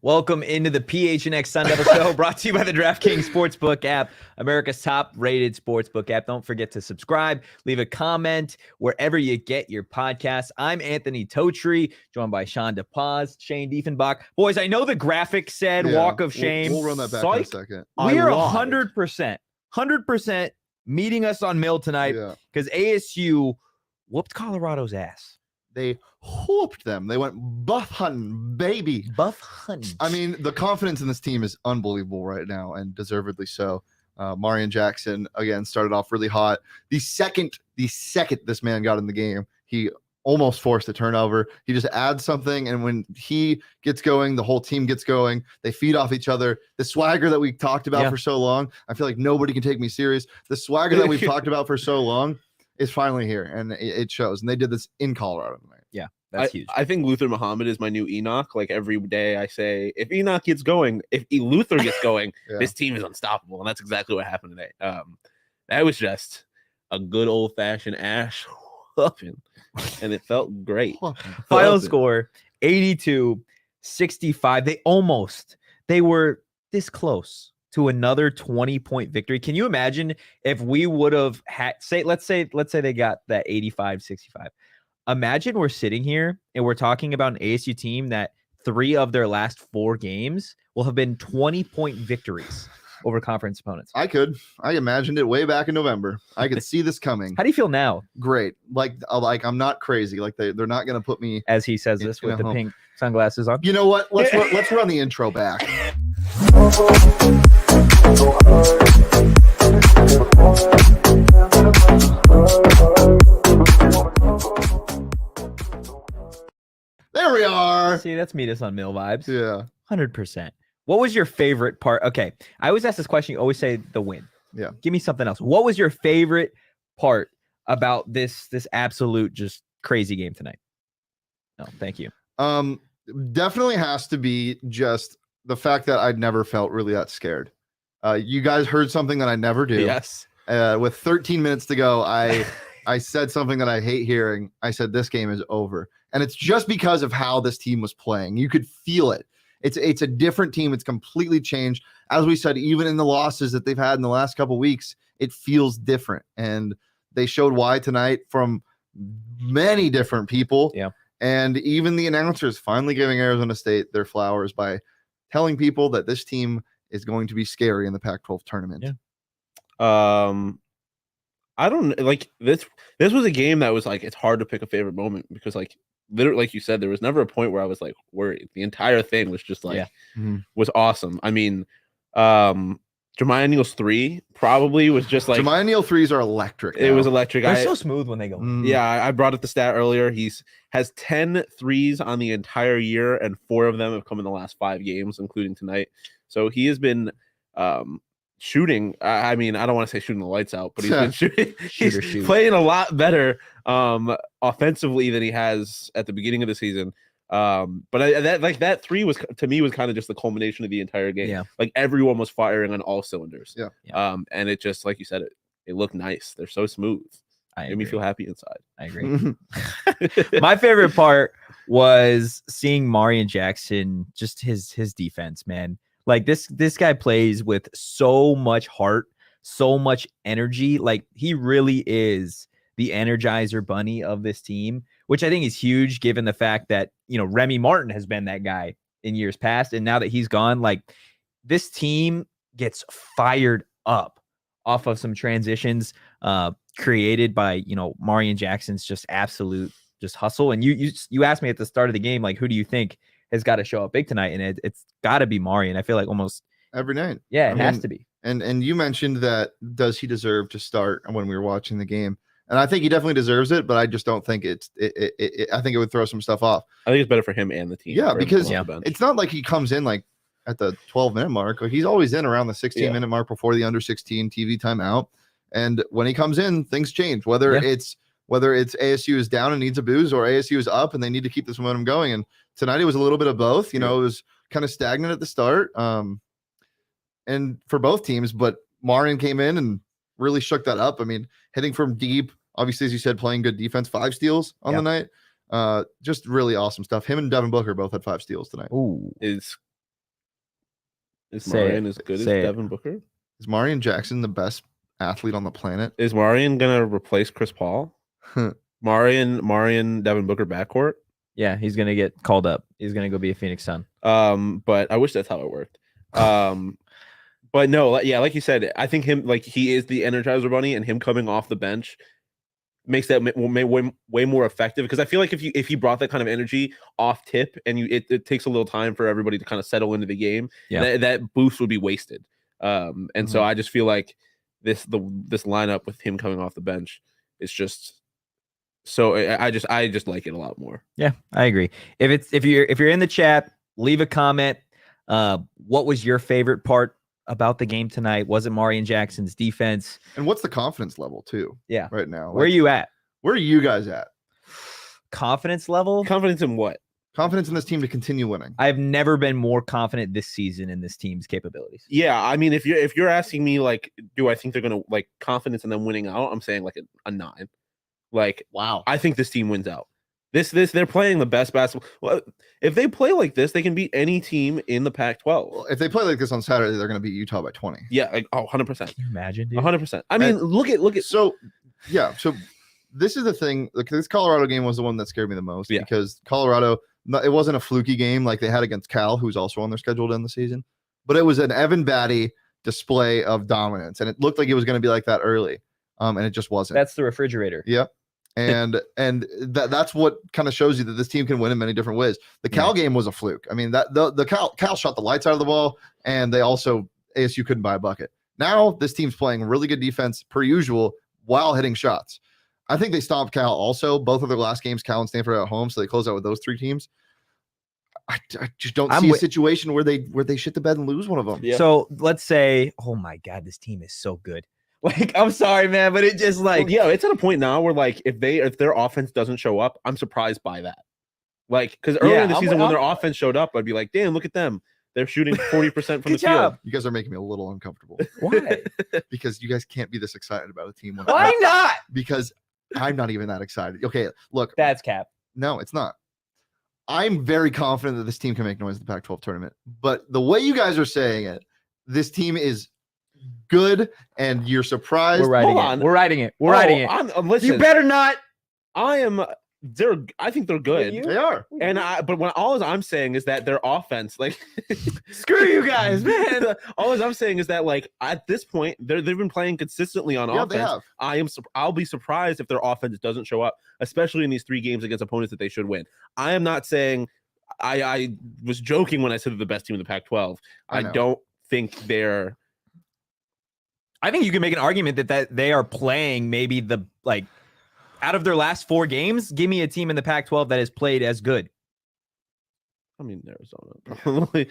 Welcome into the PHNX Sun Devil Show, brought to you by the DraftKings Sportsbook app, America's top-rated sportsbook app. Don't forget to subscribe, leave a comment wherever you get your podcasts. I'm Anthony Totri, joined by Shawn DePaz, Shane Dieffenbach. Boys, I know the graphic said Walk of Shame. We'll run that back in a second. We are 100% meeting us on Mill tonight because ASU whooped Colorado's ass. They whooped them. They went buff hunting, baby. Buff hunting. I mean, the confidence in this team is unbelievable right now, and deservedly so. Marian Jackson, again, started off really hot. The second this man got in the game, he almost forced a turnover. He just adds something, and when he gets going, the whole team gets going. They feed off each other. The swagger that we talked about for so long, I feel like nobody can take me serious. The swagger that we've talked about for so long is finally here, and it shows. And they did this in Colorado tonight. Yeah, that's huge. I think Luther Muhammad is my new Enoch. Like every day I say, if Enoch gets going, if Luther gets going, this team is unstoppable. And that's exactly what happened today. That was just a good old-fashioned ash whooping, and it felt great. Final score, 82-65. They were this close to another 20-point victory. Can you imagine if we would have had, let's say they got that 85-65. Imagine we're sitting here and we're talking about an ASU team that 3 of their last 4 games will have been 20-point victories over conference opponents. I imagined it way back in November. I could see this coming. How do you feel now? Great. Like I'm not crazy. Like they're not going to put me, as he says this, with the pink sunglasses on. You know what? Let's run the intro back. There we are. See, that's meet us on Mill vibes. Yeah. 100%. What was your favorite part? Okay. I always ask this question. You always say the win. Yeah. Give me something else. What was your favorite part about this absolute just crazy game tonight? No, thank you. Definitely has to be just the fact that I'd never felt really that scared. You guys heard something that I never do. Yes. With 13 minutes to go, I said something that I hate hearing. I said, this game is over. And it's just because of how this team was playing. You could feel it. It's a different team. It's completely changed. As we said, even in the losses that they've had in the last couple of weeks, it feels different. And they showed why tonight from many different people. Yeah. And even the announcers finally giving Arizona State their flowers by telling people that this team is going to be scary in the Pac-12 tournament. Yeah. I don't like this. This was a game that was like, it's hard to pick a favorite moment because like literally, like you said, there was never a point where I was like worried. The entire thing was just like, was awesome. I mean, Jeremiah Neal's 3 probably was just like, Jeremiah Neal 3s are electric. It was electric. They're so smooth when they go. Yeah. I brought up the stat earlier. Has 10 threes on the entire year, and 4 of them have come in the last 5 games, including tonight. So he has been, shooting. I mean, I don't want to say shooting the lights out, but he's been shooting. He's playing a lot better offensively than he has at the beginning of the season. But that 3 was, to me, was kind of just the culmination of the entire game. Yeah. Like everyone was firing on all cylinders. Yeah. And it just, like you said, it looked nice. They're so smooth. Made me feel happy inside. I agree. My favorite part was seeing Marian Jackson, just his defense, man. Like this guy plays with so much heart, so much energy. Like he really is the Energizer Bunny of this team, which I think is huge given the fact that, you know, Remy Martin has been that guy in years past. And now that he's gone, like this team gets fired up off of some transitions created by, you know, Marian Jackson's just absolute just hustle. And you asked me at the start of the game, like, who do you think has got to show up big tonight? And it's got to be Marian. I feel like almost every night. Yeah, it has to be. And you mentioned that, does he deserve to start when we were watching the game? And I think he definitely deserves it, but I just don't think I think it would throw some stuff off. I think it's better for him and the team. Yeah, because it's not like he comes in like at the 12-minute mark. Like he's always in around the 16-minute mark before the under 16 TV timeout. And when he comes in, things change. Whether it's ASU is down and needs a boost, or ASU is up and they need to keep this momentum going. And tonight it was a little bit of both. You know, it was kind of stagnant at the start, and for both teams. But Marian came in and really shook that up. I mean, hitting from deep, obviously, as you said, playing good defense, 5 steals on the night. Just really awesome stuff. Him and Devin Booker both had 5 steals tonight. Ooh, is Is Say Marion it. as good as Say it. Devin Booker? Is Marion Jackson the best athlete on the planet? Is Marion gonna replace Chris Paul? Marion, Devin Booker backcourt. Yeah, he's gonna get called up. He's gonna go be a Phoenix Sun. But I wish that's how it worked. But no, yeah, like you said, I think him like he is the Energizer Bunny, and him coming off the bench makes that way more effective. Because I feel like if he brought that kind of energy off tip, and it takes a little time for everybody to kind of settle into the game, that boost would be wasted. And so I just feel like this lineup with him coming off the bench is just. So I just like it a lot more. Yeah, I agree. If you're in the chat, leave a comment. What was your favorite part about the game tonight? Was it Marion Jackson's defense? And what's the confidence level too? Yeah, right now. Where are you at? Where are you guys at? Confidence level? Confidence in what? Confidence in this team to continue winning. I've never been more confident this season in this team's capabilities. Yeah, I mean, if you're asking me like, do I think they're gonna like confidence in them winning out? I'm saying like a 9. Like, wow, I think this team wins out. They're playing the best basketball. Well, if they play like this, they can beat any team in the Pac-12. Well, if they play like this on Saturday, they're going to beat Utah by 20. Yeah, like 100%. Can you imagine, dude? 100%. I mean, look at. So, yeah. So this is the thing. Like this Colorado game was the one that scared me the most because Colorado. It wasn't a fluky game like they had against Cal, who's also on their schedule to end the season, but it was an Evan Batty display of dominance, and it looked like it was going to be like that early, and it just wasn't. That's the refrigerator. Yeah. And that's what kind of shows you that this team can win in many different ways. The Cal game was a fluke. I mean, that the Cal shot the lights out of the ball, and they also ASU couldn't buy a bucket. Now this team's playing really good defense per usual while hitting shots. I think they stomped Cal also. Both of their last games, Cal and Stanford are at home, so they close out with those 3 teams. I just don't see a situation where they shit the bed and lose one of them. Yeah. So let's say, oh my God, this team is so good. Like, I'm sorry, man, but it just like, yeah, it's at a point now where like if their offense doesn't show up, I'm surprised by that. Like, because earlier in the season when their offense showed up, I'd be like, damn, look at them. They're shooting 40% from the field. You guys are making me a little uncomfortable. Why? Because you guys can't be this excited about a team. Why not? Because I'm not even that excited. Okay, look. That's cap. No, it's not. I'm very confident that this team can make noise in the Pac-12 tournament. But the way you guys are saying it, this team is good, and you're surprised. We're writing it. We're writing it. Listen, you better not. I think they're good. They are. And all I'm saying is that their offense, like, screw you guys, man. All I'm saying is that, like, at this point, they've been playing consistently on offense. I'll be surprised if their offense doesn't show up, especially in these 3 games against opponents that they should win. I am not saying I was joking when I said they're the best team in the Pac-12. I don't think they're. I think you can make an argument that they are playing maybe out of their last 4 games, give me a team in the Pac-12 that has played as good. I mean, Arizona probably.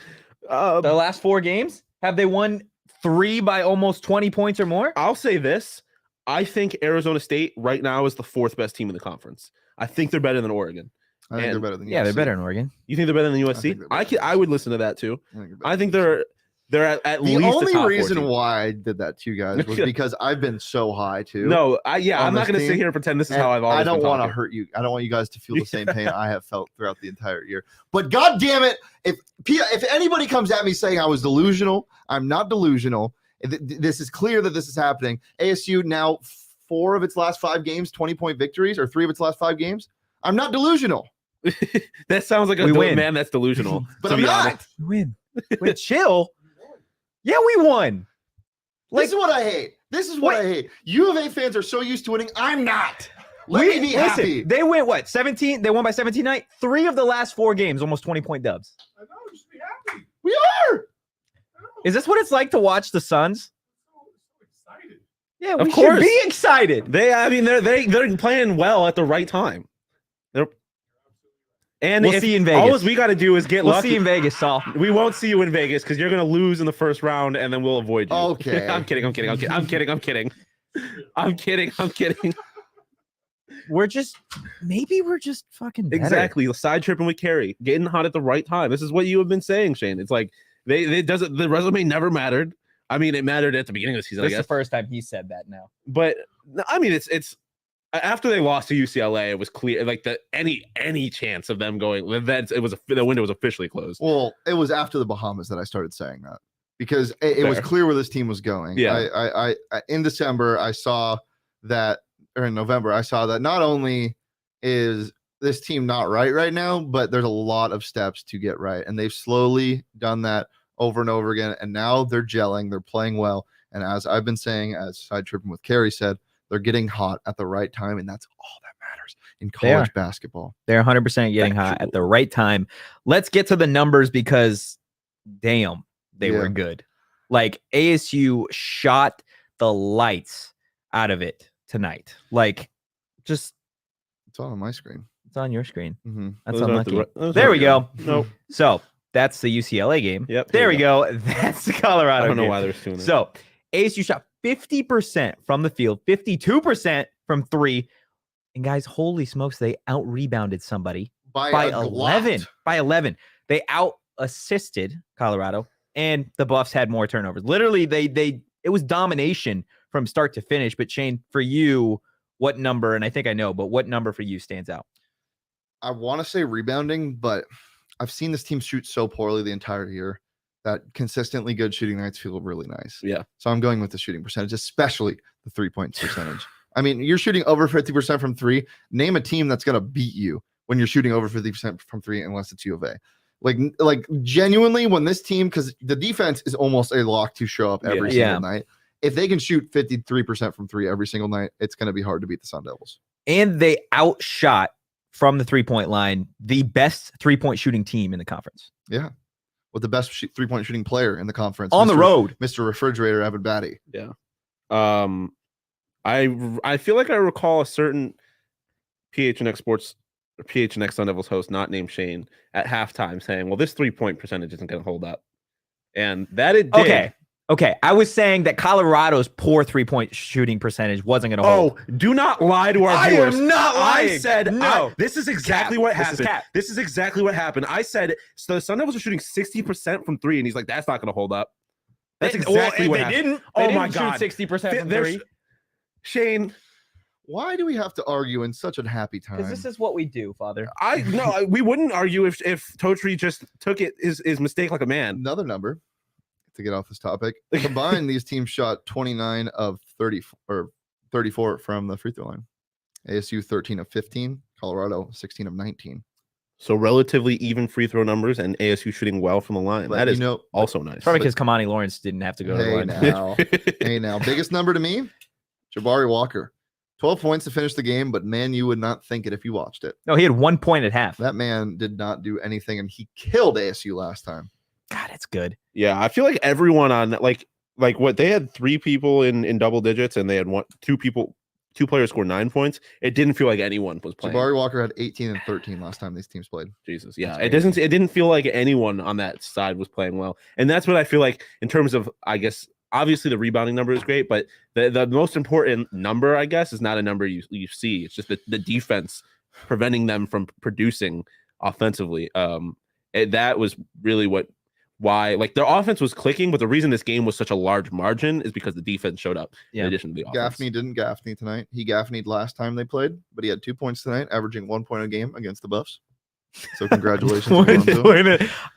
The last 4 games, have they won 3 by almost 20 points or more? I'll say this. I think Arizona State right now is the 4th best team in the conference. I think they're better than Oregon. I think they're better than USC. Yeah, they're better than Oregon. You think they're better than USC? I would listen to that too. I think they're at least the only top reason 14. why I did that to you guys was because I've been so high too. No, I'm not going to sit here and pretend this is how I've always. I don't want to hurt you. I don't want you guys to feel the same pain I have felt throughout the entire year. But God damn it, if anybody comes at me saying I was delusional, I'm not delusional. This is clear that this is happening. ASU now 4 of its last 5 games, 20-point victories, or 3 of its last 5 games. I'm not delusional. That sounds like a man that's delusional. But I'm not. We win. Wait, chill. Yeah, we won. This is what I hate. This is what I hate. U of A fans are so used to winning. I'm not. Let me be happy. They went what? 17? They won by 17 tonight. 3 of the last 4 games, almost 20-point dubs. I know. Just be happy. We are. Is this what it's like to watch the Suns? So excited. Yeah, we should be excited. They're playing well at the right time. And we'll see you in Vegas. All we got to do is get lucky. We'll see you in Vegas, Saul. We won't see you in Vegas because you're going to lose in the first round, and then we'll avoid you. Okay. I'm kidding. We're just fucking better. Exactly. Side tripping with Carey, getting hot at the right time. This is what you have been saying, Shane. It's like the resume never mattered. I mean, it mattered at the beginning of the season. This is the first time he said that now. But I mean, it's after they lost to UCLA, it was clear like any chance of them going. The window was officially closed. Well, it was after the Bahamas that I started saying that. because it was clear where this team was going. Yeah. I in December, I saw that, or in November, I saw that not only is this team not right now, but there's a lot of steps to get right. And they've slowly done that over and over again. And now they're gelling, they're playing well. And as I've been saying, as Side Tripping with Carrie said, they're getting hot at the right time. And that's all that matters in college basketball. They're 100% getting hot at the right time. Let's get to the numbers because, damn, they were good. Like, ASU shot the lights out of it tonight. Like, just. It's all on my screen. It's on your screen. Mm-hmm. That's unlucky. There we go. Nope. So that's the UCLA game. Yep. There we go. That's the Colorado I don't know game. why they're doing it. So ASU shot 50% from the field, 52% from three. And guys, holy smokes, they out-rebounded somebody by 11. By 11. They out-assisted Colorado, and the Buffs had more turnovers. Literally, it was domination from start to finish. But Shane, for you, what number, and I think I know, but what number for you stands out? I want to say rebounding, but I've seen this team shoot so poorly the entire year that consistently good shooting nights feel really nice. Yeah. So I'm going with the shooting percentage, especially the 3-point percentage. I mean, you're shooting over 50% from three. Name a team that's going to beat you when you're shooting over 50% from three, unless it's U of A. Like genuinely, when this team, because the defense is almost a lock to show up every single night. If they can shoot 53% from three every single night, it's going to be hard to beat the Sun Devils. And they outshot from the 3-point line the best 3-point shooting team in the conference. Yeah. With the best 3-point shooting player in the conference. On the road. Mr. Refrigerator, Evan Batty. Yeah. I feel like I recall a certain PHNX Sports or PHNX Sun Devils host, not named Shane, at halftime saying, well, this 3-point percentage isn't going to hold up. And that it did. Okay. I was saying that Colorado's poor 3-point shooting percentage wasn't going to hold. Oh, do not lie to our viewers. I am not lying. I said, no. This is exactly what happened. This is exactly what happened. I said, so the Sun Devils are shooting 60% from three, and he's like, that's not going to hold up. That's exactly what happened. They didn't shoot 60% from three. Shane, why do we have to argue in such a happy time? Because this is what we do, Father. We wouldn't argue if Totri just took his mistake like a man. Another number to get off this topic. Combined, these teams shot 29 of 30 or 34 from the free throw line. ASU 13 of 15, Colorado 16 of 19. So relatively even free throw numbers, and ASU shooting well from the line. But that is also nice. Probably because Kamani Lawrence didn't have to go to the line. Hey now, biggest number to me, Jabari Walker. 12 points to finish the game, but man, you would not think it if you watched it. No, he had 1 point at half. That man did not do anything, and he killed ASU last time. God, it's good. Yeah, I feel like everyone on like what they had 3 people in double digits, and they had 2 players score 9 points. It didn't feel like anyone was playing. Jabari Walker had 18 and 13 last time these teams played. Jesus, yeah, it didn't feel like anyone on that side was playing well, and that's what I feel like in terms of, I guess, obviously the rebounding number is great, but the most important number, I guess, is not a number you see. It's just the defense preventing them from producing offensively. That was really why like their offense was clicking, but the reason this game was such a large margin is because the defense showed up in addition to the offense. Gaffney didn't Gaffney tonight. He Gaffney'd last time they played, but he had 2 points tonight, averaging 1 point a game against the Buffs. So congratulations.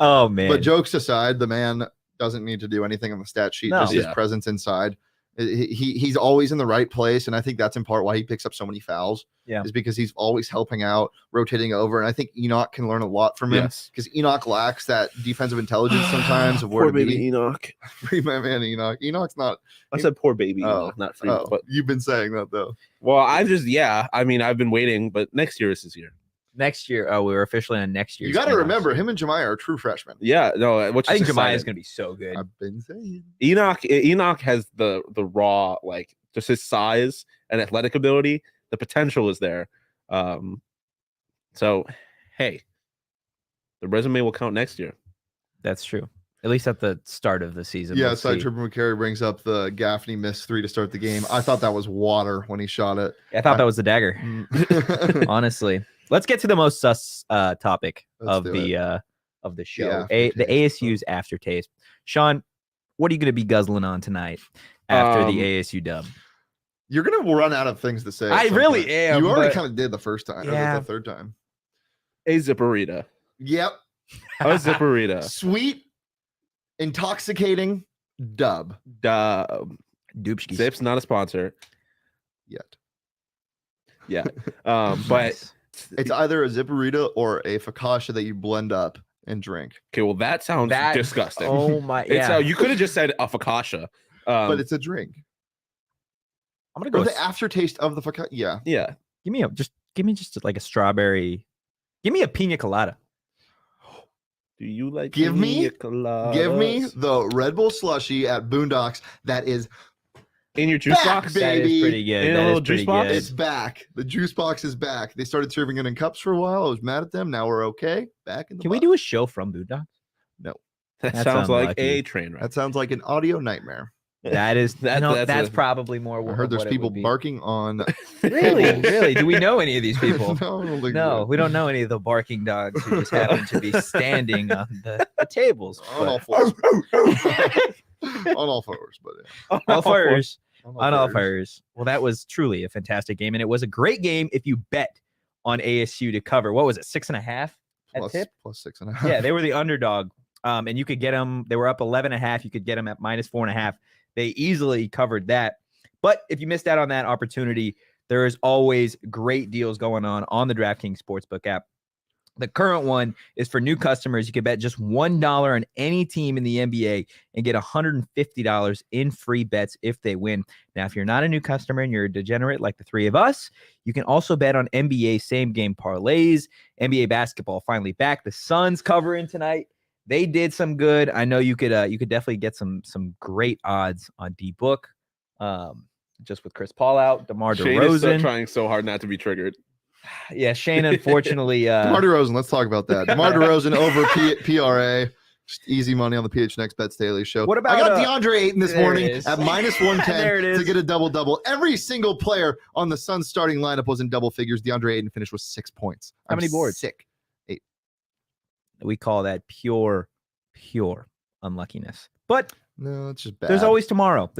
Oh man. But jokes aside, the man doesn't need to do anything on the stat sheet. Just his presence inside. He's always in the right place, and I think that's in part why he picks up so many fouls. Yeah, is because he's always helping out, rotating over, and I think Enoch can learn a lot from him because Enoch lacks that defensive intelligence sometimes of where poor to baby be. Enoch. Free my man Enoch. Enoch's not. I said poor baby Enoch, not free. But you've been saying that though. Well, I mean, I've been waiting, but next year is his year. Next year, we're officially on next year. You got to remember, him and Jemiah are true freshmen. Yeah, no, I think Jemiah is going to be so good. I've been saying Enoch has the raw, like, just his size and athletic ability. The potential is there. So, hey, the resume will count next year. That's true. At least at the start of the season. Yeah, Side Tripper McCary brings up the Gaffney missed 3 to start the game. I thought that was water when he shot it. I thought that was the dagger. Honestly. Let's get to the most sus topic of the show. The ASU's aftertaste. Sean, what are you going to be guzzling on tonight after the ASU dub? You're going to run out of things to say. I really am. You already kind of did the first time. Yeah. Or the third time. A zipperita. Yep. A zipperita. Sweet, intoxicating, Dub. Doopskis. Zip's not a sponsor Yet. Yeah. But it's either a Zipperita or a focaccia that you blend up and drink. okay, well, that sounds disgusting. Oh my, yeah. You could have just said a focaccia. But it's a drink. I'm gonna go with the aftertaste of the focaccia. Yeah. Yeah. Give me just like a strawberry. Give me a pina colada. Do you like give me coladas? the Red Bull slushy at Boondocks that is in your juice box, baby. That is pretty good. In a little juice box. It's back. The juice box is back. They started serving it in cups for a while. I was mad at them. Now we're okay. Back in the Can box. we do a show from Boondocks? No. That That's sounds like unlucky. a train wreck. That sounds like an audio nightmare. That's probably more. I heard there's people barking on. Really? Do we know any of these people? No, we don't know any of the barking dogs who just happen to be standing on the tables. On all fours. On all fours, but yeah. All fours. On all fours. fours. Well, that was truly a fantastic game, and it was a great game if you bet on ASU to cover. What was it, 6.5 at tip? Plus 6.5. Yeah, they were the underdog, and you could get them. They were up 11.5. You could get them at -4.5. They easily covered that. But if you missed out on that opportunity, there is always great deals going on the DraftKings Sportsbook app. The current one is for new customers. You can bet just $1 on any team in the NBA and get $150 in free bets if they win. Now, if you're not a new customer and you're a degenerate like the three of us, you can also bet on NBA same-game parlays. NBA basketball finally back. The Suns covering tonight. They did some good. I know you could definitely get some great odds on D-Book. Just with Chris Paul out, DeMar Shane is DeRozan trying so hard not to be triggered. Yeah, Shane, unfortunately. DeMar DeRozan, let's talk about that. DeMar DeRozan over PRA. Just easy money on the PHNX Bets Daily Show. What about I got DeAndre Ayton this morning at -110 There it is. to get a double-double. Every single player on the Suns starting lineup was in double figures. DeAndre Ayton finished with 6 points. How many boards? Sick. We call that pure unluckiness. But no, it's just bad. There's always tomorrow.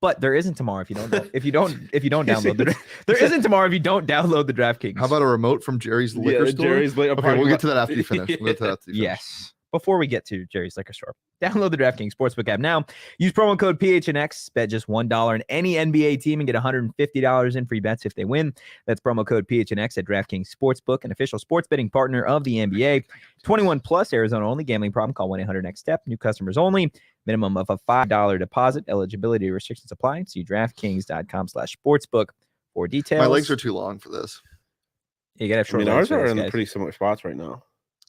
But there isn't tomorrow if you don't download the there isn't tomorrow if you don't download the DraftKings. How about a remote from Jerry's liquor store? Okay, we'll get to that after you finish. Yes. Before we get to Jerry's liquor store, download the DraftKings Sportsbook app now. Use promo code PHNX. Bet just $1 on any NBA team and get $150 in free bets if they win. That's promo code PHNX at DraftKings Sportsbook, an official sports betting partner of the NBA. 21 plus, Arizona only. Gambling problem? Call 1-800-NEXT-STEP. New customers only. Minimum of a $5 deposit. Eligibility restrictions apply. See DraftKings.com/sportsbook for details. My legs are too long for this. You gotta have short legs. Ours are in pretty similar spots right now.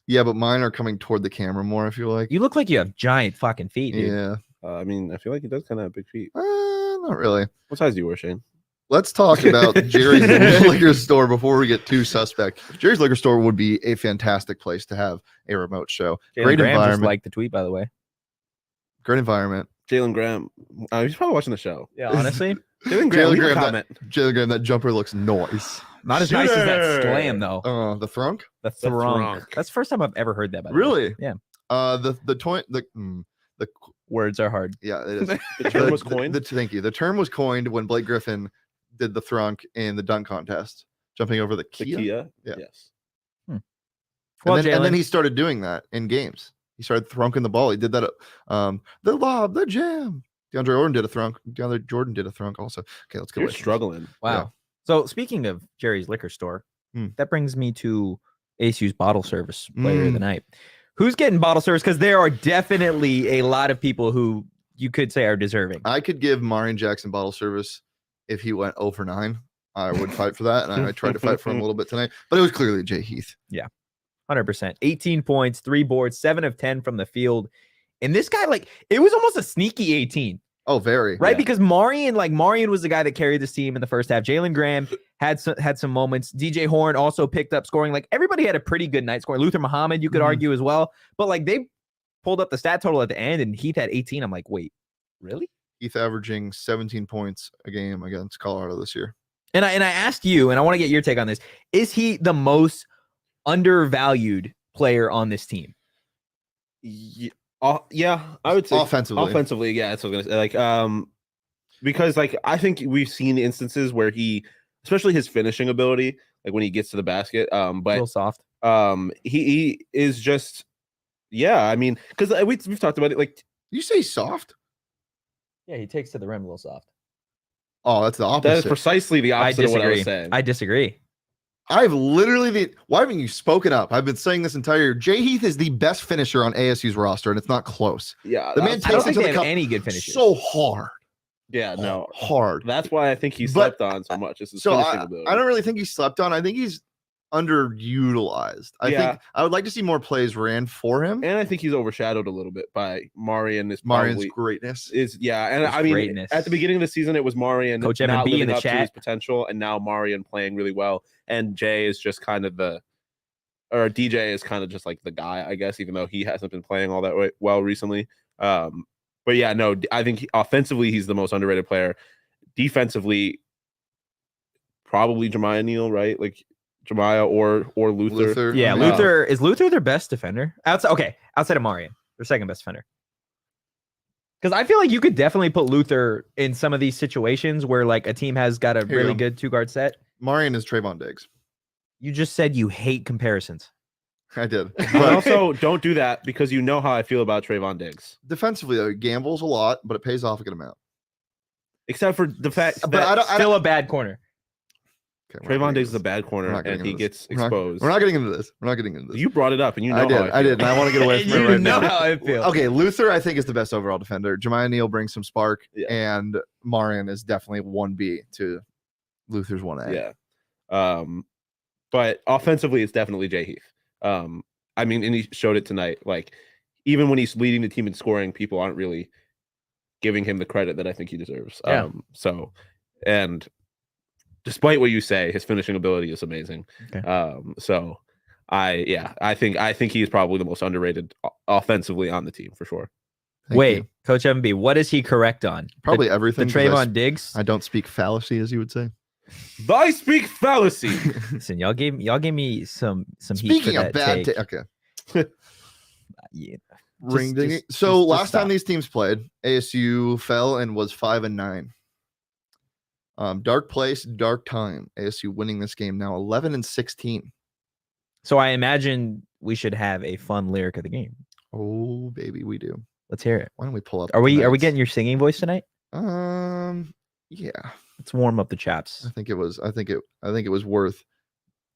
Yeah, but mine are coming toward the camera more, I feel like. You look like you have giant fucking feet, dude. Yeah. I feel like he does kind of have big feet. Not really. What size do you wear, Shane? Let's talk about Jerry's liquor store before we get too suspect. Jerry's liquor store would be a fantastic place to have a remote show. Great environment. Just like the tweet, by the way. Great environment. Jalen Graham. He's probably watching the show. Yeah, honestly. Jalen Graham, that jumper looks nice. Not as nice as that slam, though. The thrunk? The thrunk. That's the first time I've ever heard that. By the really? Way. Yeah. The words are hard. Yeah, it is. The term was coined. Thank you. The term was coined when Blake Griffin did the thrunk in the dunk contest, jumping over the Kia. Yeah. Yes. Well, and then he started doing that in games. He started thrunking the ball. He did that. The lob, the jam. DeAndre Jordan did a thrunk. DeAndre Jordan did a thrunk also. Okay, let's go. You're struggling. Wow. Yeah. So speaking of Jerry's liquor store, that brings me to ASU's bottle service player of the night. Who's getting bottle service? Because there are definitely a lot of people who you could say are deserving. I could give Marion Jackson bottle service if he went 0 for 9. I would fight for that, and I tried to fight for him a little bit tonight, but it was clearly Jay Heath. Yeah, 100%. 18 points, 3 boards, 7 of 10 from the field. And this guy, it was almost a sneaky 18. Oh, very. Right, yeah. Because Marion was the guy that carried this team in the first half. Jalen Graham had some moments. DJ Horn also picked up scoring. Everybody had a pretty good night scoring. Luther Muhammad, you could argue as well. But they pulled up the stat total at the end, and Heath had 18. I'm like, wait, really? Heath averaging 17 points a game against Colorado this year. And I asked you, and I want to get your take on this. Is he the most undervalued player on this team? Yeah, I would say offensively, yeah, that's what I'm gonna say. Because I think we've seen instances where he, especially his finishing ability, when he gets to the basket, but a little soft. He is just, yeah. Because we've talked about it. You say soft? Yeah, he takes to the rim a little soft. Oh, that's the opposite. That is precisely the opposite of what I was saying. I disagree. I've literally why haven't you spoken up? I've been saying this entire year. Jay Heath is the best finisher on ASU's roster, and it's not close. Yeah, the man I don't takes think it they to the have cup any good finishes. so hard. Yeah, no, hard. That's why I think he slept on so much. Is his finishing ability. I don't really think he slept on. I think he's underutilized. I think I would like to see more plays ran for him. And I think he's overshadowed a little bit by Marian. Marian's greatness and I mean, greatness. At the beginning of the season, it was Marian Coach not Evan B in living the up to chat. his potential, and now Marian playing really well, and Jay is just kind of DJ is kind of just like the guy, I guess, even though he hasn't been playing all that well recently. But yeah, no, I think offensively he's the most underrated player. Defensively, probably Jemiah Neal, right? Like Jemiah or Luther. Yeah, Luther is Luther their best defender? Outside of Marian, their second best defender. Because I feel like you could definitely put Luther in some of these situations where like a team has got a really good 2-guard set. Marian is Trayvon Diggs. You just said you hate comparisons. I did. But also, don't do that because you know how I feel about Trayvon Diggs. Defensively, though, he gambles a lot, but it pays off a good amount. Except for the fact but that still a bad corner. Okay, Trayvon Diggs is a bad corner, and he gets exposed. We're not getting into this. You brought it up, and you know I did, and I want to get away from it right now. How I feel. Okay, Luther, I think, is the best overall defender. Jemiah Neal brings some spark, and Marian is definitely 1B to Luther's 1A. Yeah. But offensively, it's definitely Jay Heath. I mean, and he showed it tonight. Like, even when he's leading the team in scoring, people aren't really giving him the credit that I think he deserves. Yeah. And despite what you say, his finishing ability is amazing. Okay. I think he's probably the most underrated offensively on the team for sure. Thank you. Coach MB, what is he correct on? Probably everything. The Trayvon Diggs. I don't speak fallacy, as you would say. I speak fallacy. Listen, y'all gave me some Speaking heat for of that bad, take. okay. Yeah. Ring ding. So last time these teams played, ASU fell and was 5-9. Dark place, dark time. ASU winning this game now 11-16. So I imagine we should have a fun lyric of the game. Oh baby, we do. Let's hear it. Why don't we pull up? Are we getting your singing voice tonight? Yeah. Let's warm up the chaps. I think it was worth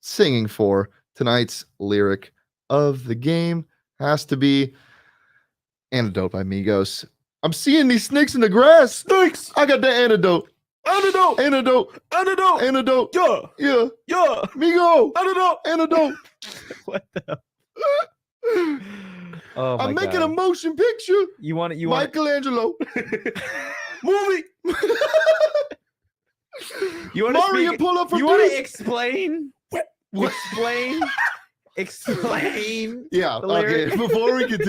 singing for. Tonight's lyric of the game has to be Antidote by Migos. I'm seeing these snakes in the grass. Snakes. I got the antidote. Antidote. Antidote. Antidote. Antidote. Yeah. Yeah. Yeah. Migo. Antidote. Antidote. What the? Oh my I'm making God. a motion picture. You want Michelangelo. Movie. You want Mario to pull up from You want to explain? Explain. Yeah. the lyric? Okay. Before we get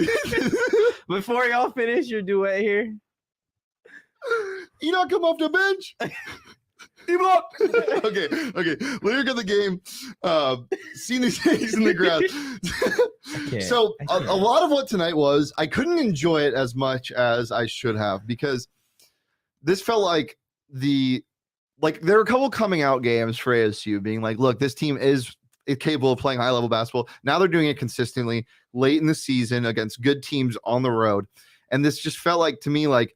Before y'all finish your duet here. You not come off the bench. Okay. Lyric of the game. Seeing these things in the ground. So a lot of what tonight was, I couldn't enjoy it as much as I should have because this felt like there were a couple coming out games for ASU being like, look, this team is capable of playing high level basketball. Now they're doing it consistently late in the season against good teams on the road. And this just felt like to me, like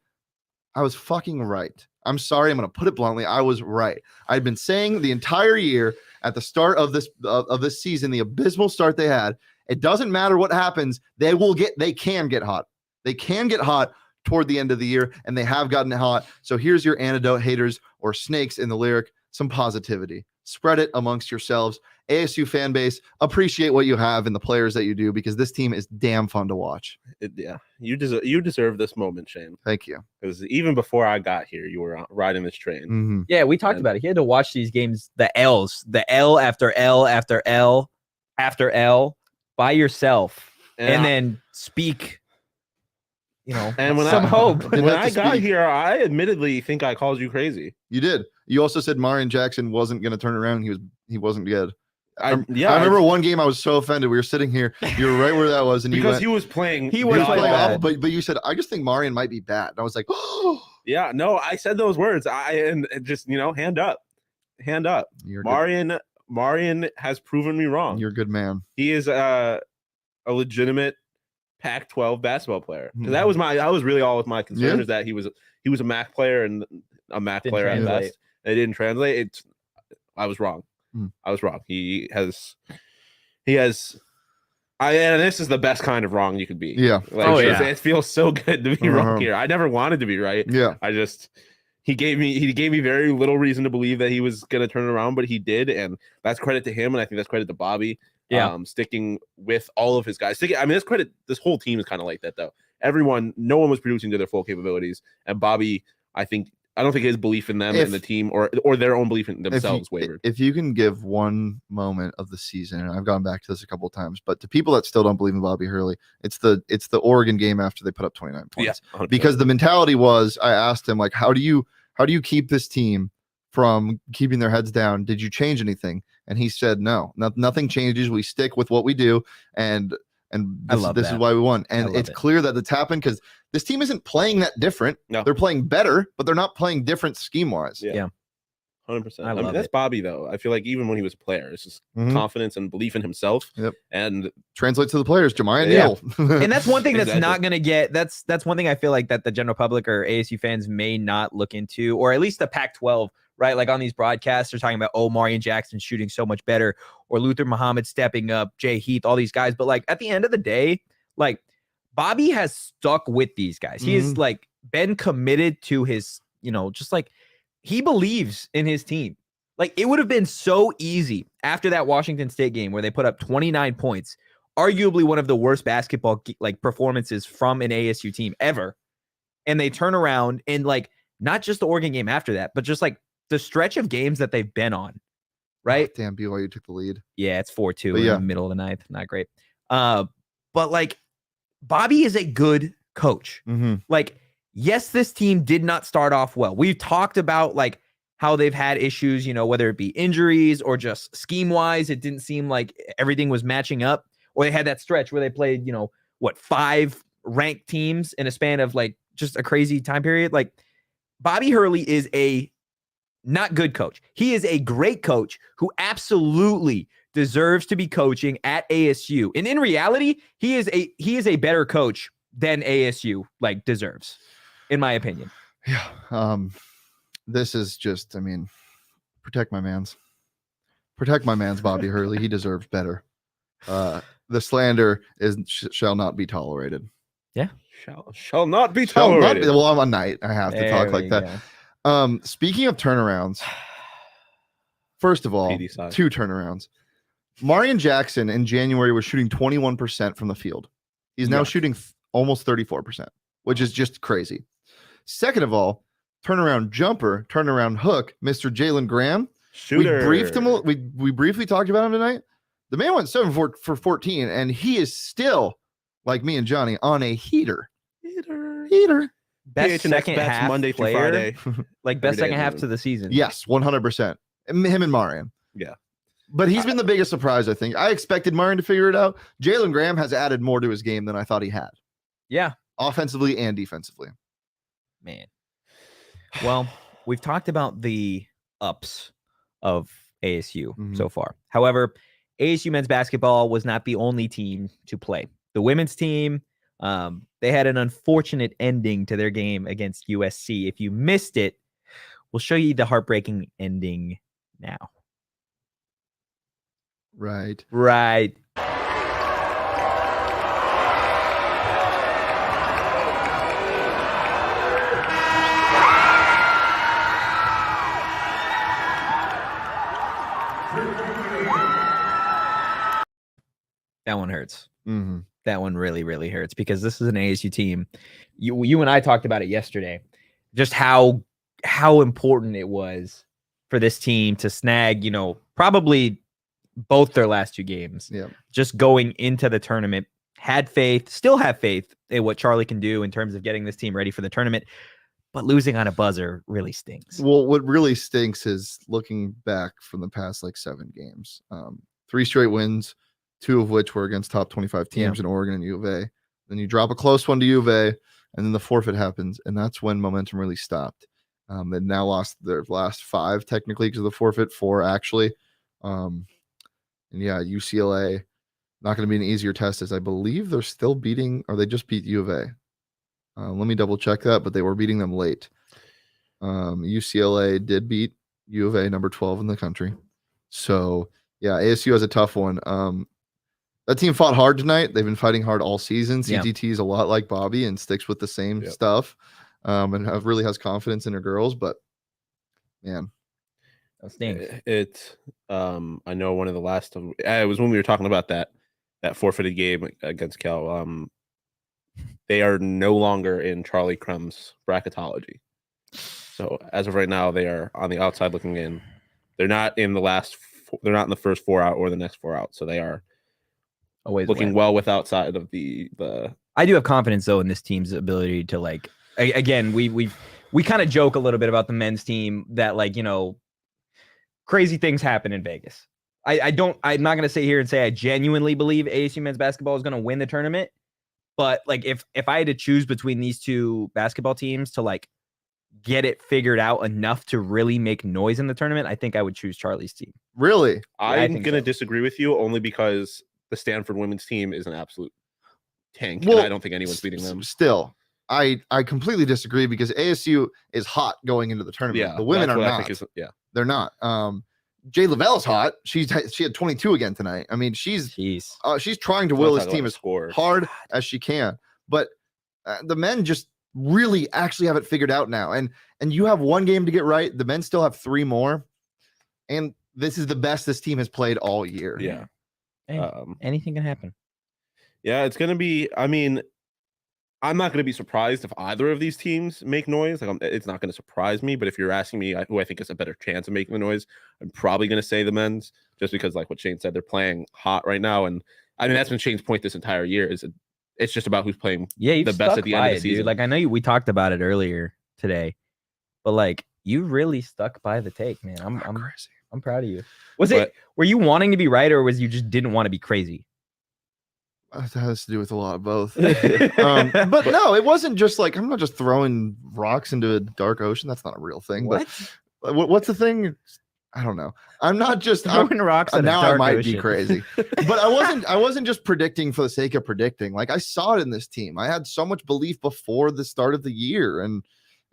I was fucking right. I'm sorry. I'm going to put it bluntly. I was right. I'd been saying the entire year at the start of this season, the abysmal start they had, it doesn't matter what happens. They can get hot. They can get hot toward the end of the year, and they have gotten hot. So here's your antidote, haters or snakes in the lyric, some positivity. Spread it amongst yourselves. ASU fan base, appreciate what you have and the players that you do because this team is damn fun to watch. You deserve this moment, Shane. Thank you. Because even before I got here, you were riding this train. Mm-hmm. Yeah, we talked about it. He had to watch these games, the L's, the L after L after L after L by yourself, and then speak. And when some hope. When I got here, I admittedly think I called you crazy. You did. You also said Marian Jackson wasn't going to turn around. He wasn't good. I remember one game I was so offended. We were sitting here. You were right where that was, and because he was playing. He was playing awful, but you said I just think Marian might be bad. And I was like, oh yeah, no, I said those words. And just hand up. Marian has proven me wrong. You're a good man. He is a legitimate Pac-12 basketball player. Because that was really all with my concern is that he was a MAC player and a MAC player at best. It didn't translate. I was wrong. I was wrong. He has. And this is the best kind of wrong you could be. Yeah. It feels so good to be wrong here. I never wanted to be right. Yeah. He gave me very little reason to believe that he was going to turn it around, but he did, and that's credit to him, and I think that's credit to Bobby. Yeah. Sticking with all of his guys. This credit. This whole team is kind of like that, though. No one was producing to their full capabilities, and Bobby, I don't think his belief in them and the team or their own belief in themselves wavered. If you can give one moment of the season, and I've gone back to this a couple of times, but to people that still don't believe in Bobby Hurley, it's the Oregon game after they put up 29 points. Yeah, because the mentality was, I asked him, like, how do you keep this team from keeping their heads down? Did you change anything? And he said, no, nothing changes. We stick with what we do. And this is why we won. And it's clear that it's happened because this team isn't playing that different. No. They're playing better, but they're not playing different scheme-wise. Yeah. 100%. That's Bobby, though. I feel like even when he was a player, it's just confidence and belief in himself. Yep. And translates to the players, Jemiah Neal. And that's one thing that's not going to get. That's one thing I feel like that the general public or ASU fans may not look into, or at least the Pac-12. Right, like on these broadcasts, they're talking about Marion Jackson shooting so much better, or Luther Muhammad stepping up, Jay Heath, all these guys. But like at the end of the day, like Bobby has stuck with these guys. He has like been committed to his, just like he believes in his team. Like it would have been so easy after that Washington State game where they put up 29 points, arguably one of the worst basketball like performances from an ASU team ever, and they turn around and like not just the Oregon game after that, but just like the stretch of games that they've been on, right? Oh, damn, BYU took the lead. Yeah, it's 4-2 in the middle of the ninth. Not great. But like, Bobby is a good coach. Like, yes, this team did not start off well. We've talked about like how they've had issues, whether it be injuries or just scheme-wise, it didn't seem like everything was matching up. Or they had that stretch where they played, 5 ranked teams in a span of like just a crazy time period. Like, Bobby Hurley is a not good coach. He is a great coach who absolutely deserves to be coaching at ASU. And in reality, he is a better coach than ASU like deserves, in my opinion. Yeah. This is just, protect my man's Bobby Hurley. He deserves better. The slander shall not be tolerated. Yeah. Shall not be tolerated. Well, I'm a knight. I have to talk like that. Go. Speaking of turnarounds, first of all, 2 turnarounds. Marion Jackson in January was shooting 21% from the field. He's now shooting almost 34%, which is just crazy. Second of all, turnaround jumper, turnaround hook, Mr. Jalen Graham. Shooter. We briefed him. We briefly talked about him tonight. The man went 7 for 14, and he is still, like me and Johnny, on a heater. Best PHNX second half Monday through player, Friday. like best second half to the season. Yes, 100%. Him and Marion. Yeah. But he's been the biggest surprise, I think. I expected Marion to figure it out. Jalen Graham has added more to his game than I thought he had. Yeah. Offensively and defensively. Man. Well, we've talked about the ups of ASU so far. However, ASU men's basketball was not the only team to play. The women's team, they had an unfortunate ending to their game against USC. If you missed it, we'll show you the heartbreaking ending now. Right. That one hurts. That one really, really hurts because this is an ASU team. You and I talked about it yesterday, just how important it was for this team to snag, probably both their last 2 games. Yeah. Just going into the tournament, still have faith in what Charlie can do in terms of getting this team ready for the tournament. But losing on a buzzer really stinks. Well, what really stinks is looking back from the past 7 games. 3 straight wins, 2 of which were against top 25 teams in Oregon and U of A. Then you drop a close one to U of A, and then the forfeit happens, and that's when momentum really stopped. They now lost their last 5 technically because of the forfeit, 4 actually. And yeah, UCLA not going to be an easier test, as I believe they're still beating, or they just beat U of A. Let me double check that, but they were beating them late. UCLA did beat U of A, number 12 in the country. So yeah, ASU has a tough one. That team fought hard tonight. They've been fighting hard all season. CGT is a lot like Bobby and sticks with the same stuff, and really has confidence in her girls. But man, that stinks. I know one of the last. It was when we were talking about that forfeited game against Cal. They are no longer in Charlie Crum's bracketology. So as of right now, they are on the outside looking in. They're not in they're not in the first 4 out or the next 4 out. So they are always looking well with outside of the. I do have confidence though in this team's ability to, like, again, we kind of joke a little bit about the men's team that, like, you know, crazy things happen in Vegas. I'm not going to sit here and say I genuinely believe ASU men's basketball is going to win the tournament. But like, if I had to choose between these two basketball teams to, like, get it figured out enough to really make noise in the tournament, I think I would choose Charlie's team. Really? I'm going to disagree with you only because the Stanford women's team is an absolute tank. Well, and I don't think anyone's beating them. Still, I completely disagree because ASU is hot going into the tournament. Yeah, the women are not. They're not. Jay Lavelle's hot. She had 22 again tonight. I mean, she's trying to will this team as hard as she can. But the men just really actually have it figured out now. And you have one game to get right. The men still have 3 more. And this is the best this team has played all year. Yeah. Anything can happen. Yeah, it's going to be, I mean, I'm not going to be surprised if either of these teams make noise. Like, it's not going to surprise me. But if you're asking me who I think has a better chance of making the noise, I'm probably going to say the men's, just because, like what Shane said, they're playing hot right now. And I mean, that's been Shane's point this entire year. It's just about who's playing the best at the end of the season. Dude. Like, I know we talked about it earlier today, but like, you really stuck by the take, man. I'm crazy. I'm proud of you. Were you wanting to be right, or was you just didn't want to be crazy? That has to do with a lot of both. But no, it wasn't just like, I'm not just throwing rocks into a dark ocean. That's not a real thing. What? But what's the thing? I don't know. I'm not just throwing rocks. Now I might be crazy, but I wasn't just predicting for the sake of predicting. Like, I saw it in this team. I had so much belief before the start of the year, and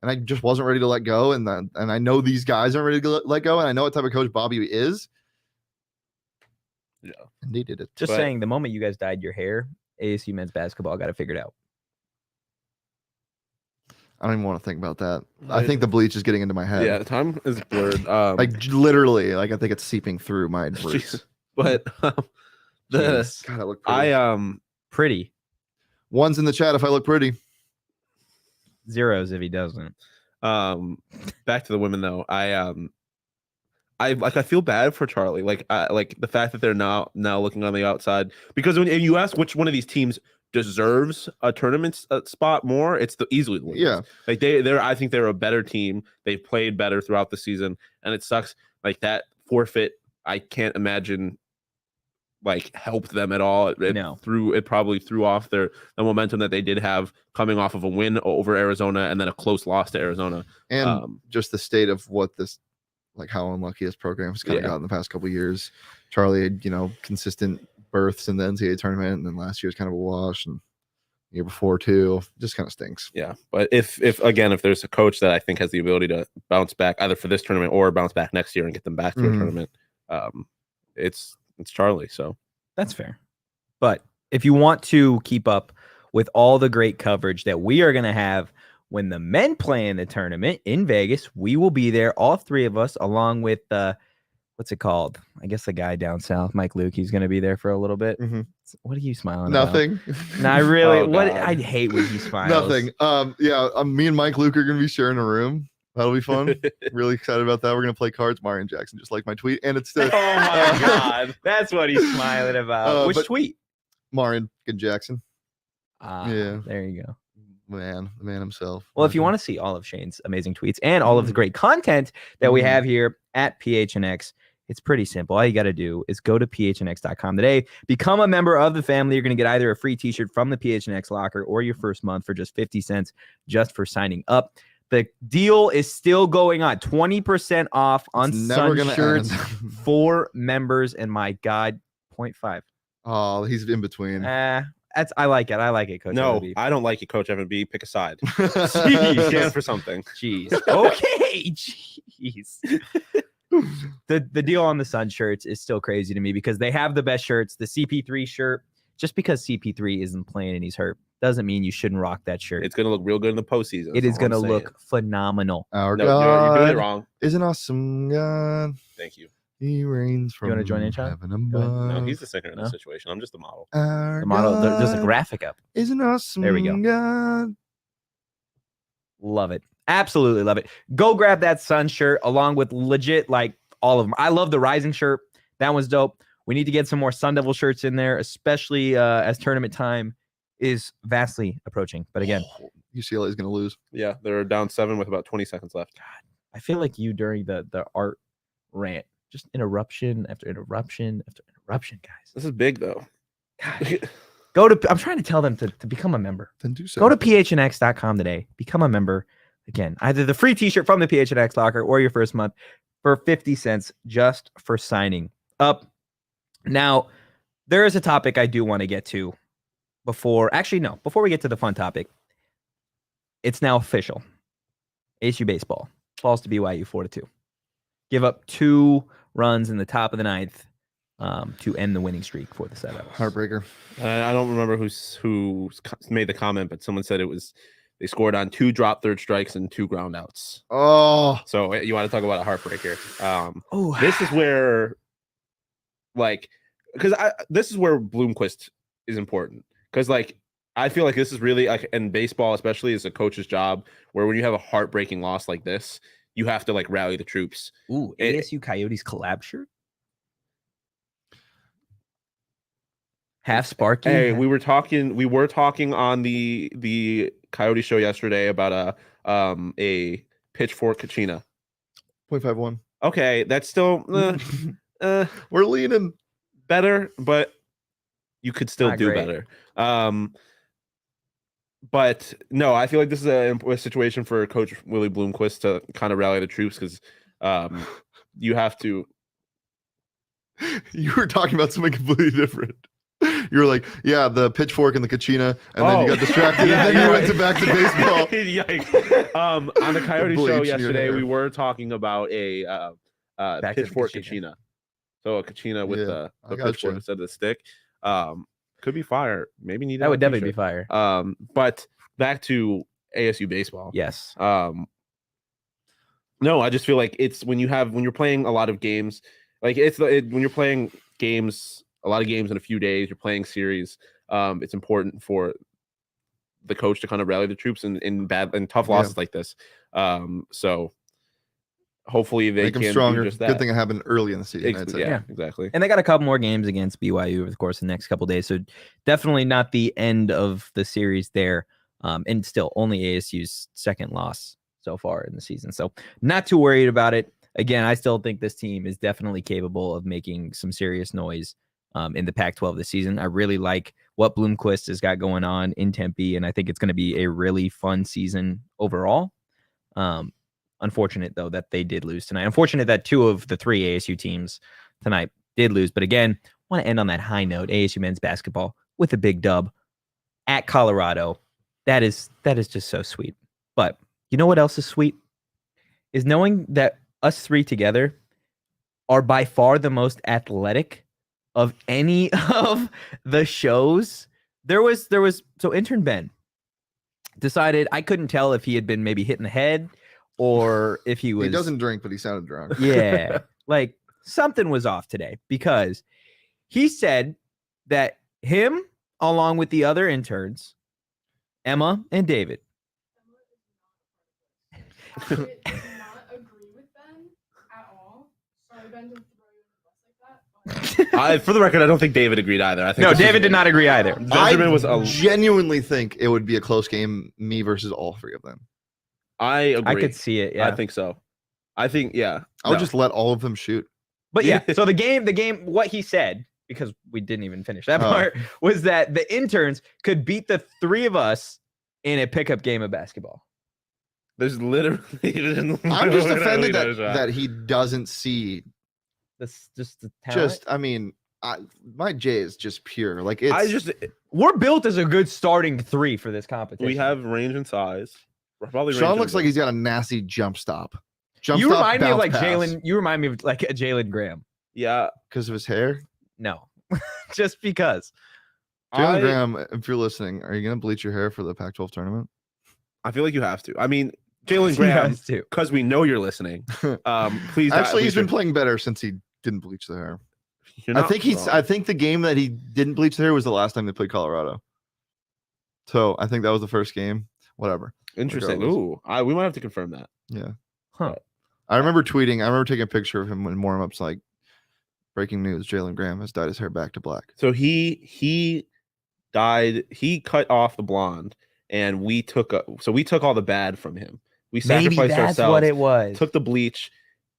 I just wasn't ready to let go. And I know these guys aren't ready to let go. And I know what type of coach Bobby is. Yeah, and they did it. Just saying, the moment you guys dyed your hair, ASU men's basketball got it figured out. I don't even want to think about that. I think the bleach is getting into my head. Yeah, the time is blurred. Like, literally, like, I think it's seeping through my roots. But God, I look pretty. Pretty. One's in the chat if I look pretty. Zeros if he doesn't. Back to the women though. I feel bad for Charlie. Like the fact that they're now looking on the outside, because when you ask which one of these teams deserves a tournament spot more, it's easily the Wings. Yeah, like I think they're a better team. They've played better throughout the season, and it sucks. Like, that forfeit, I can't imagine like helped them at all. It probably threw off the momentum that they did have coming off of a win over Arizona and then a close loss to Arizona, and just the state of what this, like, how unlucky this program has kind of gotten the past couple of years. Charlie had, consistent berths in the NCAA tournament, and then last year's kind of a wash, and the year before too. Just kind of stinks. Yeah, but if there's a coach that I think has the ability to bounce back either for this tournament or bounce back next year and get them back to a tournament, it's Charlie. So that's fair. But if you want to keep up with all the great coverage that we are going to have when the men play in the tournament in Vegas, we will be there, all 3 of us, along with what's it called? I guess the guy down south, Mike Luke. He's going to be there for a little bit. Mm-hmm. What are you smiling Nothing. about? No, I really. I hate when he smiles. Nothing. Me and Mike Luke are going to be sharing a room. That'll be fun. Really excited about that. We're going to play cards, Marion Jackson, just like my tweet. And it's oh my God. That's what he's smiling about. Which tweet? Marion Jackson. Yeah. There you go. Man, the man himself. Well, if you want to see all of Shane's amazing tweets and all of the great content that we have here at PHNX, it's pretty simple. All you got to do is go to phnx.com today, become a member of the family. You're going to get either a free t-shirt from the PHNX locker or your first month for just 50 cents just for signing up. The deal is still going on. 20% off on Sun shirts for members. And my God, 0.5. Oh, he's in between. I like it. I like it, Coach. No, FNB. I don't like it, Coach Evan B. Pick a side. Jeez. Stand for something. Jeez. Okay. Jeez. The deal on the Sun shirts is still crazy to me because they have the best shirts. The CP3 shirt, just because CP3 isn't playing and he's hurt, doesn't mean you shouldn't rock that shirt. It's gonna look real good in the postseason. It is gonna look phenomenal. Our No, God you're doing it wrong. is an awesome God. Thank you. He reigns from wanna join in, Sean? heaven Go ahead. above. No, he's the singer in No? this situation. I'm just the model. Our The model, there's a God graphic up. is an awesome There we go. God. Love it. Absolutely love it. Go grab that Sun shirt along with legit like all of them. I love the Rising shirt. That one's dope. We need to get some more Sun Devil shirts in there, especially as tournament time is vastly approaching. But again, UCLA is going to lose. Yeah, they're down 7 with about 20 seconds left. I feel like you during the art rant, just interruption after interruption after interruption, guys. This is big though. God. I'm trying to tell them to become a member. Then do so. Go to phnx.com today. Become a member. Again, either the free t-shirt from the PHNX locker or your first month for 50 cents just for signing up. Now, there is a topic I do want to get to before we get to the fun topic. It's now official. ASU baseball falls to BYU 4-2. Give up 2 runs in the top of the 9th to end the winning streak for the setup. Heartbreaker. I don't remember who made the comment, but someone said they scored on 2 drop third strikes and 2 ground outs. Oh, So you want to talk about a heartbreaker? Oh, This is where, this is where Bloomquist is important because, I feel like this is really in baseball, especially as a coach's job, where when you have a heartbreaking loss like this, you have to rally the troops. Ooh, ASU Coyotes collab shirt. Half Sparky. Hey, we were talking on the Coyote show yesterday about a pitchfork Kachina. 0.51. Okay, that's still We're leaning better, but you could still Not do great. better. But no, I feel like this is a situation for Coach Willie Bloomquist to kind of rally the troops because you have to. You were talking about something completely different. You were like, yeah, the pitchfork and the Kachina, and then you got distracted, Yeah, and then you you're went to back to baseball. Yikes. On the Coyote Bleach in show your yesterday, hair. we were talking about a Back to the pitchfork Kachina. Kachina. So a Kachina with Yeah, I the gotcha. pitchfork instead of the stick. Could be fire. Maybe need That would definitely be fire. But back to ASU baseball. Yes. No, I just feel like it's when you're playing a lot of games, when you're playing games, a lot of games in a few days, you're playing series. It's important for the coach to kind of rally the troops in bad and tough losses like this. So hopefully they Make them can stronger. do just that. Good thing it happened early in the season. I'd say. Yeah, exactly. And they got a couple more games against BYU over the course of the next couple of days. So definitely not the end of the series there. And still only ASU's second loss so far in the season. So not too worried about it. Again, I still think this team is definitely capable of making some serious noise in the Pac-12 this season. I really like what Bloomquist has got going on in Tempe, and I think it's going to be a really fun season overall. Unfortunate, though, that they did lose tonight. Unfortunate that 2 of the 3 ASU teams tonight did lose. But again, want to end on that high note. ASU men's basketball with a big dub at Colorado. That is just so sweet. But you know what else is sweet? Is knowing that us 3 together are by far the most athletic of any of the shows. There was so intern Ben decided, I couldn't tell if he had been maybe hit in the head or if he was. He doesn't drink, but he sounded drunk. Yeah, like something was off today because he said that him, along with the other interns, Emma and David. I did not agree with Ben at all. Sorry, Ben, to throw you in the bus like that. For the record, I don't think David agreed either. I think No, this David did not agree either. Benjamin was a. Genuinely think it would be a close game, me versus all 3 of them. I agree. I could see it. Yeah, I think so. I think yeah. I would just let all of them shoot. But yeah, so the game, what he said, because we didn't even finish that part, was that the interns could beat the 3 of us in a pickup game of basketball. There's literally. I'm just offended that he doesn't see. That's just the talent. I mean, my J is just pure. Like we're built as a good starting 3 for this competition. we have range and size. Probably Sean looks like he's got a nasty jump stop. You remind me of like pass. Jalen. You remind me of like a Jalen Graham. Yeah, because of his hair. No, just because. Jalen Graham, if you're listening, are you gonna bleach your hair for the Pac-12 tournament? I feel like you have to. I mean, Jalen Graham, too, because we know you're listening. Please. Actually, he's been playing better since he didn't bleach the hair. I think the game that he didn't bleach the hair was the last time they played Colorado. So I think that was the first game. Whatever. Interesting. Ooh, we might have to confirm that. Yeah. Huh. I remember tweeting. I remember taking a picture of him when warm-ups like breaking news: Jalen Graham has dyed his hair back to black. So he died. He cut off the blonde, and we took all the bad from him. We sacrificed Maybe that's ourselves. what it was. Took the bleach,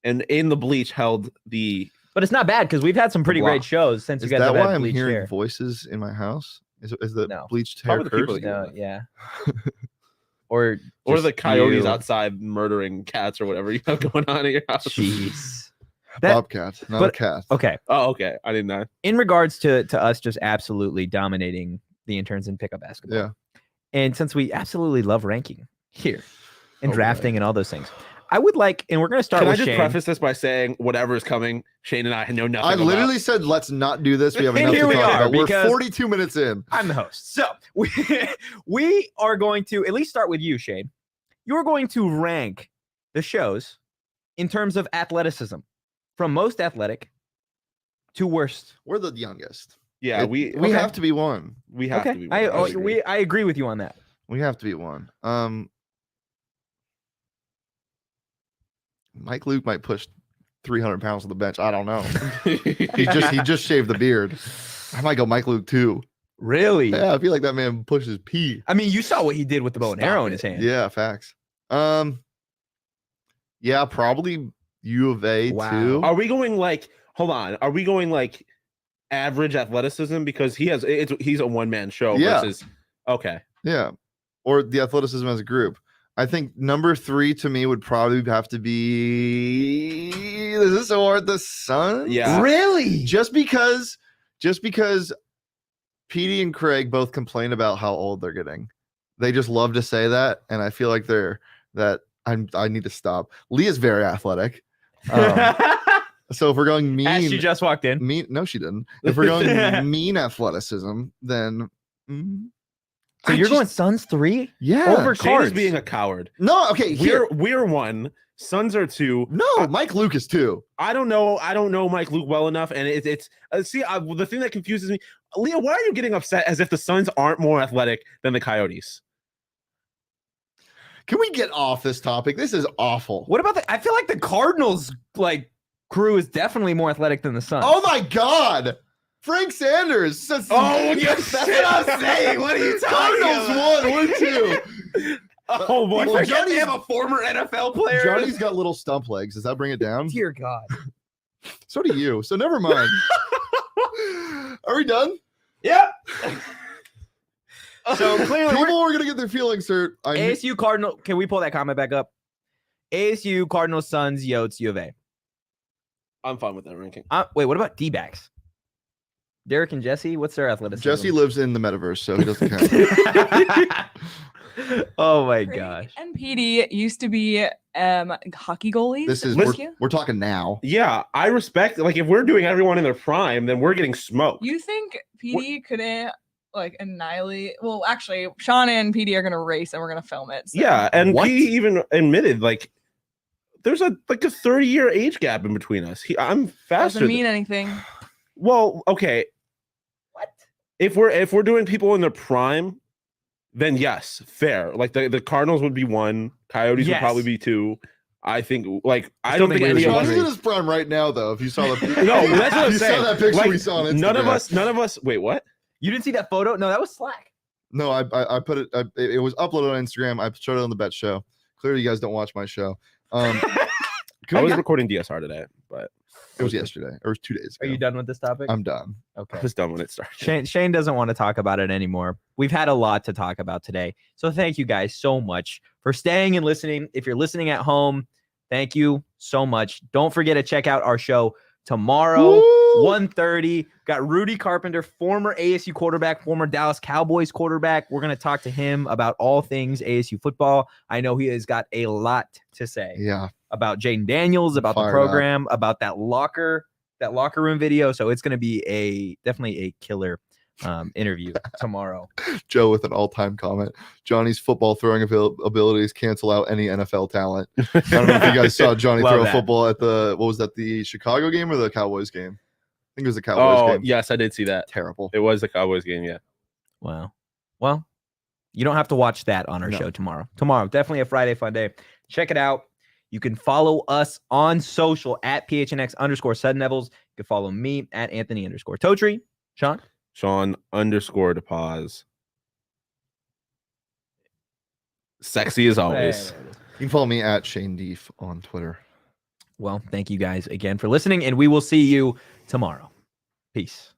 and in the bleach held the. But it's not bad because we've had some pretty great shows since you guys have had bleached hair. Is that why I'm hearing voices in my house? Is the bleached hair Probably the people cursed? that Yeah. Or the coyotes outside murdering cats or whatever you have going on at your house. Jeez. Bobcat, not a cat. Okay. Oh, okay. I didn't know. In regards to us just absolutely dominating the interns in pickup basketball. Yeah. And since we absolutely love ranking here and drafting and all those things, I would like, and we're going to start with Shane. Can I just preface this by saying whatever is coming, Shane and I know nothing I literally said, let's not do this. We have enough to talk about. We're 42 minutes in. I'm the host. So we are going to at least start with you, Shane. You're going to rank the shows in terms of athleticism from most athletic to worst. We're the youngest. Yeah, we have to be one. We have to be one. I agree with you on that. We have to be one. Mike Luke might push 300 pounds on the bench. I don't know. he just shaved the beard. I might go Mike Luke too. Really? Yeah, I feel like that man pushes pee. I mean, you saw what he did with the bow and arrow in his hand. Yeah, facts. Yeah, probably U of A too. Are we going like? Hold on. Are we going like average athleticism because he's a one-man show versus okay. Yeah, or the athleticism as a group. I think number 3 to me would probably have to be. Is this or the Suns? Yeah, really. Just because Petey and Craig both complain about how old they're getting. They just love to say that, and I feel like I need to stop. Leah's very athletic. So if we're going mean, As she just walked in. Mean? No, she didn't. If we're going mean athleticism, then. So you're going Suns 3? Yeah. Over Cards. Shane is being a coward. No, okay. We're 1. Suns are 2. No, Mike Luke is 2. I don't know Mike Luke well enough, and it's the thing that confuses me. Leah, why are you getting upset as if the Suns aren't more athletic than the Coyotes? Can we get off this topic? This is awful. What about I feel like the Cardinals crew is definitely more athletic than the Suns. Oh my God. Frank Sanders. That's what I'm saying. What are you talking about? Cardinals 1, we're 2. Oh boy, well, Johnny have a former NFL player. Johnny's got little stump legs. Does that bring it down? Dear God. So do you. So never mind. Are we done? Yep. So clearly, people are gonna get their feelings hurt. ASU Cardinal. Can we pull that comment back up? ASU Cardinals, Suns, Yotes, U of A. I'm fine with that ranking. Wait, what about D-backs? Derek and Jesse, what's their athleticism? Jesse lives in the metaverse, so he doesn't count. Oh my gosh. And PD used to be hockey goalies. This is we're talking now. Yeah, I respect if we're doing everyone in their prime, then we're getting smoked. You think PD couldn't annihilate? Well, actually, Sean and PD are gonna race and we're gonna film it. So. Yeah, and PD even admitted there's a 30-year age gap in between us. I'm faster. Doesn't mean anything. Well, okay. What? If we're doing people in their prime, then yes, fair. The Cardinals would be 1, Coyotes would probably be 2. I think I don't think any of us in his prime right now though. If you saw the no, that's what I'm saying. You saw that picture we saw on Instagram. None of us. Wait, what? You didn't see that photo? No, that was Slack. No, I put it. It was uploaded on Instagram. I showed it on the Bet Show. Clearly, you guys don't watch my show. I was recording DSR today, but it was yesterday or 2 days ago. Are you done with this topic? I'm done. Okay. I was done when it started. Shane doesn't want to talk about it anymore. We've had a lot to talk about today. So thank you guys so much for staying and listening. If you're listening at home, thank you so much. Don't forget to check out our show tomorrow, Woo! 1:30. Got Rudy Carpenter, former ASU quarterback, former Dallas Cowboys quarterback. We're going to talk to him about all things ASU football. I know he has got a lot to say about Jaden Daniels, about the program, about that locker room video. So it's going to be definitely a killer interview tomorrow. Joe with an all-time comment. Johnny's football throwing abilities cancel out any NFL talent. I don't know if you guys saw Johnny throw a football at the Chicago game or the Cowboys game? I think it was the Cowboys game. Yes, I did see that. Terrible. It was the Cowboys game, yeah. Wow. Well, you don't have to watch that on our show tomorrow. Tomorrow, definitely a Friday fun day. Check it out. You can follow us on social at PHNX_Sudden Devils. You can follow me at Anthony_Totri. Shawn? Shawn_DePaz. Sexy as always. You can follow me at Shane Deef on Twitter. Well, thank you guys again for listening, and we will see you tomorrow. Peace.